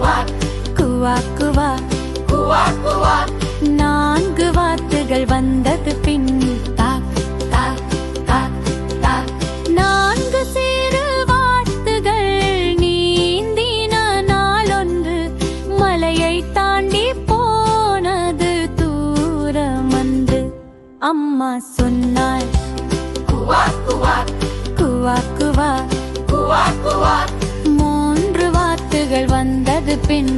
குவா குவா குவா குவா. 4 வாத்துகள் வந்தது பின் தாக் தாக் தாக் தாக். 4 சிறு வாத்துகள் நீந்தின நாளொன்று மலையை தாண்டி போனது தூரமன்று. அம்மா சொன்னாள் குவா குவா குவா குவா. குவா குவா. 3 வாத்துகள் வந்தது பின்